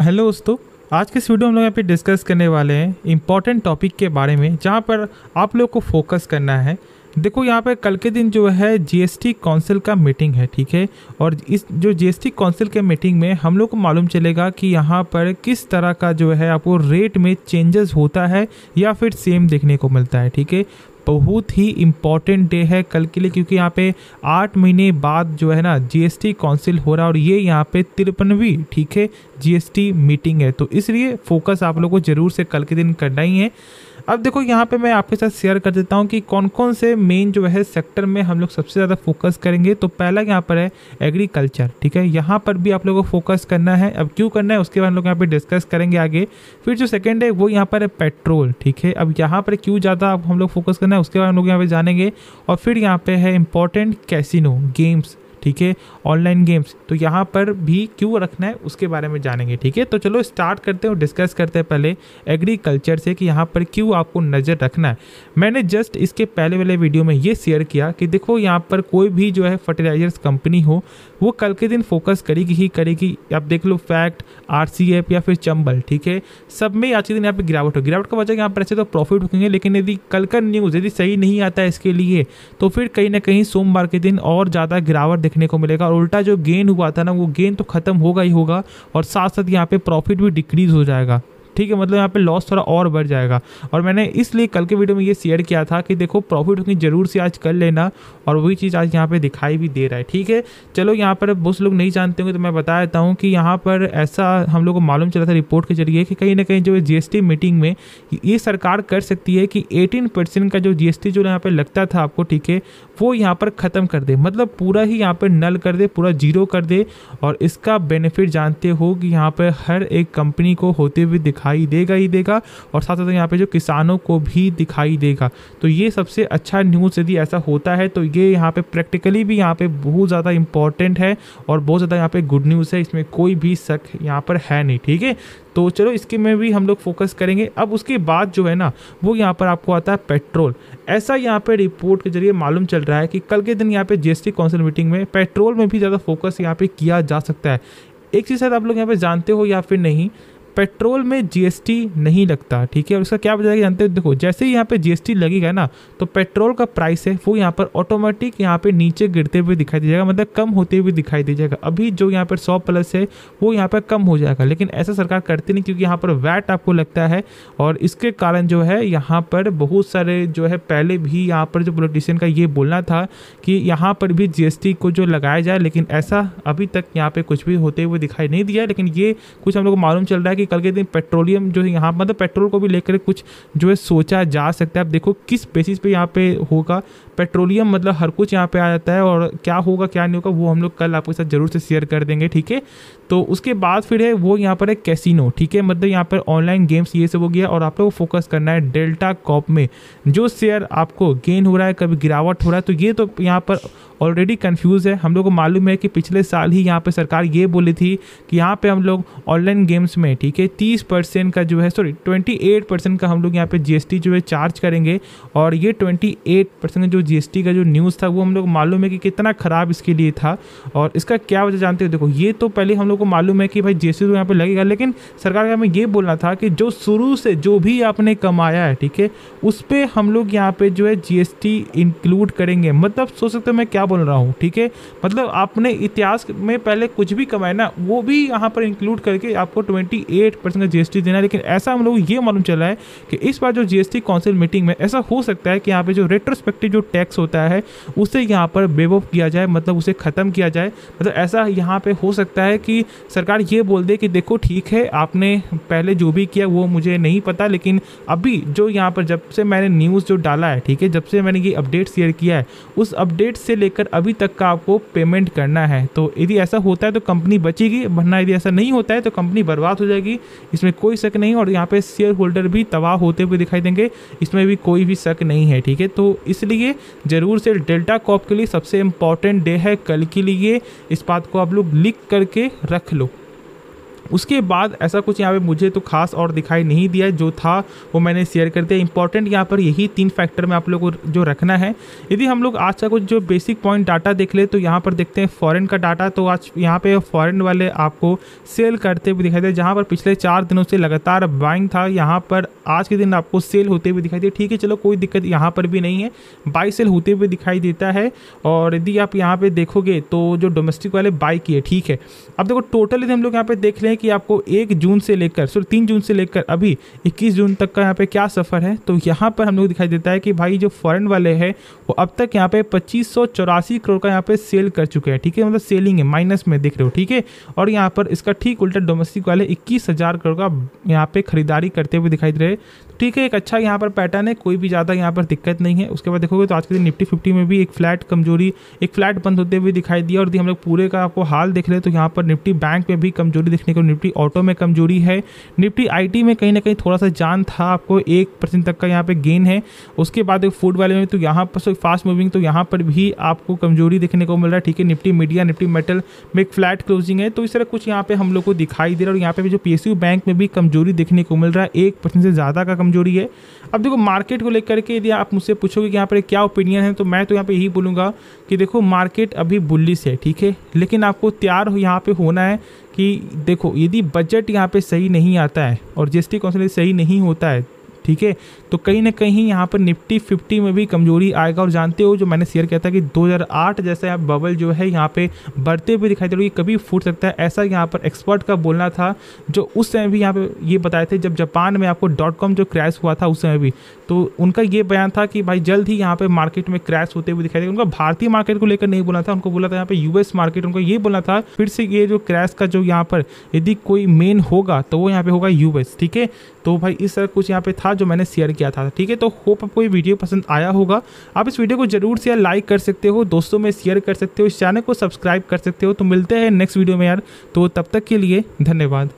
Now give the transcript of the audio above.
Hello दोस्तों। आज के इस वीडियो में हम लोग यहाँ पे डिस्कस करने वाले हैं इम्पॉर्टेंट टॉपिक के बारे में, जहाँ पर आप लोग को फोकस करना है। देखो यहाँ पे कल के दिन जो है जीएसटी काउंसिल का मीटिंग है, ठीक है। और इस जो जीएसटी काउंसिल के मीटिंग में हम लोग को मालूम चलेगा कि यहाँ पर किस तरह का जो है आपको रेट में चेंजेस होता है या फिर सेम देखने को मिलता है, ठीक है। बहुत ही इम्पॉर्टेंट डे है कल के लिए, क्योंकि यहाँ पे 8 महीने बाद जो है ना जीएसटी काउंसिल हो रहा है और ये यहाँ पे 53वीं, ठीक है, जीएसटी मीटिंग है। तो इसलिए फोकस आप लोगों को जरूर से कल के दिन करना ही है। अब देखो यहाँ पे मैं आपके साथ शेयर कर देता हूँ कि कौन कौन से मेन जो है सेक्टर में हम लोग सबसे ज़्यादा फोकस करेंगे। तो पहला यहाँ पर है एग्रीकल्चर, ठीक है। यहाँ पर भी आप लोगों को फोकस करना है। अब क्यों करना है उसके बाद हम लोग यहाँ पे डिस्कस करेंगे आगे। फिर जो सेकंड है वो यहाँ पर है पेट्रोल, ठीक है। अब यहाँ पर क्यों ज़्यादा हम लोग फोकस करना है उसके बाद हम लोग यहाँ पे जानेंगे। और फिर यहाँ पे है इंपॉर्टेंट कैसीनो गेम्स, ठीक है, ऑनलाइन गेम्स। तो यहाँ पर भी क्यों रखना है उसके बारे में जानेंगे, ठीक है। तो चलो स्टार्ट करते हैं और डिस्कस करते हैं पहले एग्रीकल्चर से कि यहाँ पर क्यों आपको नज़र रखना है। मैंने जस्ट इसके पहले वाले वीडियो में ये शेयर किया कि देखो यहाँ पर कोई भी जो है फर्टिलाइजर्स कंपनी हो वो कल के दिन फोकस करेगी ही करेगी। आप देख लो फैक्ट, आरसीएफ या फिर चंबल, ठीक है, सब में आज के दिन यहाँ पे गिरावट हो। गिरावट का वजह यहाँ पर ऐसे तो प्रॉफिट होंगे, लेकिन यदि कल का न्यूज़ यदि सही नहीं आता है इसके लिए तो फिर कहीं ना कहीं सोमवार के दिन और ज़्यादा गिरावट देखने को मिलेगा। और उल्टा जो गेन हुआ था ना वो गेन तो खत्म होगा ही होगा, और साथ साथ यहाँ पे प्रॉफिट भी डिक्रीज हो जाएगा, ठीक है। मतलब यहाँ पे लॉस थोड़ा और बढ़ जाएगा। और मैंने इसलिए कल के वीडियो में ये शेयर किया था कि देखो प्रॉफिट होगी जरूर से आज कर लेना, और वही चीज़ आज यहाँ पे दिखाई भी दे रहा है, ठीक है। चलो यहाँ पर बहुत लोग नहीं जानते होंगे तो मैं बता देता हूँ कि यहाँ पर ऐसा हम लोग को मालूम चला था रिपोर्ट के जरिए कि कहीं ना कहीं जो है जीएसटी मीटिंग में ये सरकार कर सकती है कि 18% का जो जीएसटी जो यहाँ पर लगता था आपको, ठीक है, वो यहाँ पर ख़त्म कर दे। मतलब पूरा ही यहाँ पर नल कर दे, पूरा जीरो कर दे। और इसका बेनिफिट जानते हो कि यहाँ पर हर एक कंपनी को होते हुए दिखाई देगा ही देगा, और साथ साथ यहाँ पे जो किसानों को भी दिखाई देगा। तो ये सबसे अच्छा न्यूज़ यदि ऐसा होता है तो ये यहाँ पे प्रैक्टिकली भी यहाँ पे बहुत ज़्यादा इंपॉर्टेंट है और बहुत ज़्यादा यहाँ पे गुड न्यूज़ है, इसमें कोई भी शक यहाँ पर है नहीं, ठीक है। तो चलो इसके में भी हम लोग फोकस करेंगे। अब उसके बाद जो है ना वो यहाँ पर आपको आता है पेट्रोल। ऐसा यहाँ पे रिपोर्ट के जरिए मालूम चल रहा है कि कल के दिन यहाँ पे जीएसटी काउंसिल मीटिंग में पेट्रोल में भी ज़्यादा फोकस यहाँ पे किया जा सकता है। एक चीज़ शायद आप लोग यहाँ पे जानते हो या फिर नहीं, पेट्रोल में जीएसटी नहीं लगता, ठीक है। और इसका क्या वजह है जानते हो? देखो जैसे ही यहाँ पे जीएसटी लगेगा ना तो पेट्रोल का प्राइस है वो यहाँ पर ऑटोमेटिक यहाँ पे नीचे गिरते हुए दिखाई दे जाएगा, मतलब कम होते हुए दिखाई दे जाएगा। अभी जो यहाँ पर 100+ है वो यहाँ पर कम हो जाएगा, लेकिन ऐसा सरकार करती नहीं, क्योंकि यहाँ पर वैट आपको लगता है। और इसके कारण जो है यहाँ पर बहुत सारे जो है पहले भी यहाँ पर जो पॉलिटिशियन का ये बोलना था कि यहाँ पर भी जीएसटी को जो लगाया जाए, लेकिन ऐसा अभी तक यहाँ पे कुछ भी होते हुए दिखाई नहीं दिया। लेकिन ये कुछ हम लोग को मालूम चल रहा है कि कल के दिन पेट्रोलियम जो है यहाँ मतलब पेट्रोल को भी लेकर कुछ जो है सोचा जा सकता है। अब देखो किस बेसिस पे यहाँ पे होगा पेट्रोलियम, मतलब हर कुछ यहाँ पे आ जाता है, और क्या होगा क्या नहीं होगा वो हम लोग कल आपके साथ जरूर से शेयर कर देंगे, ठीक है। तो उसके बाद फिर है वो यहाँ पर है कैसीनो, ठीक है, मतलब यहाँ पर ऑनलाइन गेम्स ये सब हो गया। और आप लोग को फोकस करना है डेल्टा कॉप में जो शेयर आपको गेन हो रहा है, कभी गिरावट हो रहा है। तो ये तो यहाँ पर ऑलरेडी कंफ्यूज है। हम लोग को मालूम है कि पिछले साल ही यहाँ पे सरकार ये बोली थी कि यहाँ पे हम लोग ऑनलाइन गेम्स में, ठीक है, 30% का जो है 28% का हम लोग यहाँ पे जीएसटी जो है चार्ज करेंगे। और ये 28% जो जीएसटी का जो न्यूज़ था वो हम लोग मालूम है कि कितना ख़राब इसके लिए था। और इसका क्या वजह जानते हो? देखो ये तो पहले हम लोग को मालूम है कि भाई जीएसटी तो यहाँ पे लगेगा, लेकिन सरकार का हमें ये बोलना था कि जो शुरू से जो भी आपने कमाया है, ठीक है, उस पर हम लोग यहाँ पे जो है जीएसटी इंक्लूड करेंगे। मतलब सोच सकते हो मैं क्या बोल रहा हूँ, ठीक है। मतलब आपने इतिहास में पहले कुछ भी कमाया ना वो भी यहाँ पर इंक्लूड करके आपको 28% का जीएसटी देना है। लेकिन ऐसा हम लोग ये मालूम चला है कि इस बार जो जीएसटी काउंसिल मीटिंग में ऐसा हो सकता है कि यहाँ पे जो रेट्रोस्पेक्टिव जो टैक्स होता है उसे यहाँ पर वेव ऑफ किया जाए, मतलब उसे ख़त्म किया जाए। मतलब ऐसा यहाँ पे हो सकता है कि सरकार ये बोल दे कि देखो ठीक है आपने पहले जो भी किया वो मुझे नहीं पता, लेकिन अभी जो यहाँ पर जब से मैंने न्यूज़ जो डाला है, ठीक है, जब से मैंने ये अपडेट शेयर किया है उस अपडेट से लेकर अभी तक का आपको पेमेंट करना है। तो यदि ऐसा होता है तो कंपनी बचेगी, वरना यदि ऐसा नहीं होता है तो कंपनी बर्बाद हो जाएगी, इसमें कोई शक नहीं। और यहाँ पे शेयर होल्डर भी तबाह होते हुए दिखाई देंगे, इसमें भी कोई भी शक नहीं है, ठीक है। तो इसलिए ज़रूर से डेल्टा कॉप के लिए सबसे इम्पॉर्टेंट डे है कल के लिए, इस बात को आप लोग लिख करके रख लो। उसके बाद ऐसा कुछ यहाँ पे मुझे तो खास और दिखाई नहीं दिया, जो था वो मैंने शेयर कर दिया। इंपॉर्टेंट यहाँ पर यही 3 फैक्टर में आप लोगों को जो रखना है। यदि हम लोग आज का कुछ जो बेसिक पॉइंट डाटा देख ले तो यहाँ पर देखते हैं फॉरेन का डाटा। तो आज यहाँ पे फॉरेन वाले आपको सेल करते हुए दिखाई दे, जहाँ पर पिछले 4 दिनों से लगातार बाइंग था, यहाँ पर आज के दिन आपको सेल होते हुए दिखाई दे। ठीक है, चलो कोई दिक्कत यहाँ पर भी नहीं है, बाई सेल होते हुए दिखाई देता है। और यदि आप यहाँ पे देखोगे तो जो डोमेस्टिक वाले बाई किए, ठीक है। अब देखो टोटल यदि हम लोग यहाँ पे देख लें कि आपको 1 जून से लेकर 3 जून से लेकर अभी 21 जून तक का यहाँ पे क्या सफ़र है, तो यहाँ पर हम लोग दिखाई देता है कि भाई जो फॉरेन वाले हैं वो अब तक यहाँ पे 2584 करोड़ का यहाँ पे सेल कर चुके हैं। ठीक है, मतलब सेलिंग है, माइनस में दिख रहे हो। ठीक है, और यहाँ पर इसका ठीक उल्टा डोमेस्टिक वाले 21,000 करोड़ का यहाँ पे खरीदारी करते हुए दिखाई दे रहे हैं। ठीक है, एक अच्छा यहाँ पर पैटर्न है, कोई भी ज़्यादा यहाँ पर दिक्कत नहीं है। उसके बाद देखोगे तो आज के दिन निफ्टी 50 में भी एक फ्लैट बंद होते हुए दिखाई दिया। और यदि हम लोग पूरे का आपको हाल देख रहे हैं तो यहाँ पर निफ्टी बैंक में भी कमजोरी देखने को, निफ्टी ऑटो में कमजोरी है, निफ्टी आईटी में कहीं ना कहीं थोड़ा सा जान था, आपको 1% तक का यहाँ पे गेन है। उसके बाद एक फूड वाले में तो यहाँ पर फास्ट मूविंग, तो यहाँ पर भी आपको कमजोरी देखने को मिल रहा है। ठीक है, निफ्टी मीडिया, निफ्टी मेटल में एक फ्लैट क्लोजिंग है। तो इस तरह कुछ यहाँ पे हम लोग को दिखाई दे रहा है। और यहाँ पे भी जो पीएसयू बैंक में भी कमजोरी देखने को मिल रहा है, 1% से ज़्यादा का कमजोरी है। अब देखो मार्केट को लेकर के यदि आप मुझसे पूछोगे कि यहाँ पर क्या ओपिनियन है, तो मैं तो यहाँ पे यही बोलूँगा कि देखो मार्केट अभी बुलिश है। ठीक है, लेकिन आपको तैयार यहाँ पे होना है कि देखो यदि बजट यहाँ पे सही नहीं आता है और जीएसटी काउंसिल सही नहीं होता है, ठीक है, तो कहीं ना कहीं यहाँ पर निफ्टी 50 में भी कमजोरी आएगा। और जानते हो जो मैंने शेयर किया था कि 2008 जैसा बबल जो है यहाँ पे बढ़ते हुए दिखाई दे रहा है, कभी फूट सकता है, ऐसा यहाँ पर एक्सपर्ट का बोलना था, जो उस समय भी यहाँ पे ये बताए थे जब जापान में आपको .com जो क्रैश हुआ था उस समय भी। तो उनका ये बयान था कि भाई जल्द ही यहाँ पे मार्केट में क्रैश होते हुए दिखाई देगा। उनका भारतीय मार्केट को लेकर नहीं बोला था, उनको बोला था यहाँ पे यूएस मार्केट, उनको ये बोला था फिर से ये जो क्रैश का जो यहाँ पर यदि कोई मेन होगा तो वो यहाँ पे होगा यूएस। ठीक है, तो भाई इस तरह कुछ यहाँ पे था जो मैंने शेयर किया था। ठीक है, तो होप आपको ये वीडियो पसंद आया होगा। आप इस वीडियो को जरूर से लाइक कर सकते हो, दोस्तों में शेयर कर सकते हो, इस चैनल को सब्सक्राइब कर सकते हो। तो मिलते हैं नेक्स्ट वीडियो में यार, तो तब तक के लिए धन्यवाद।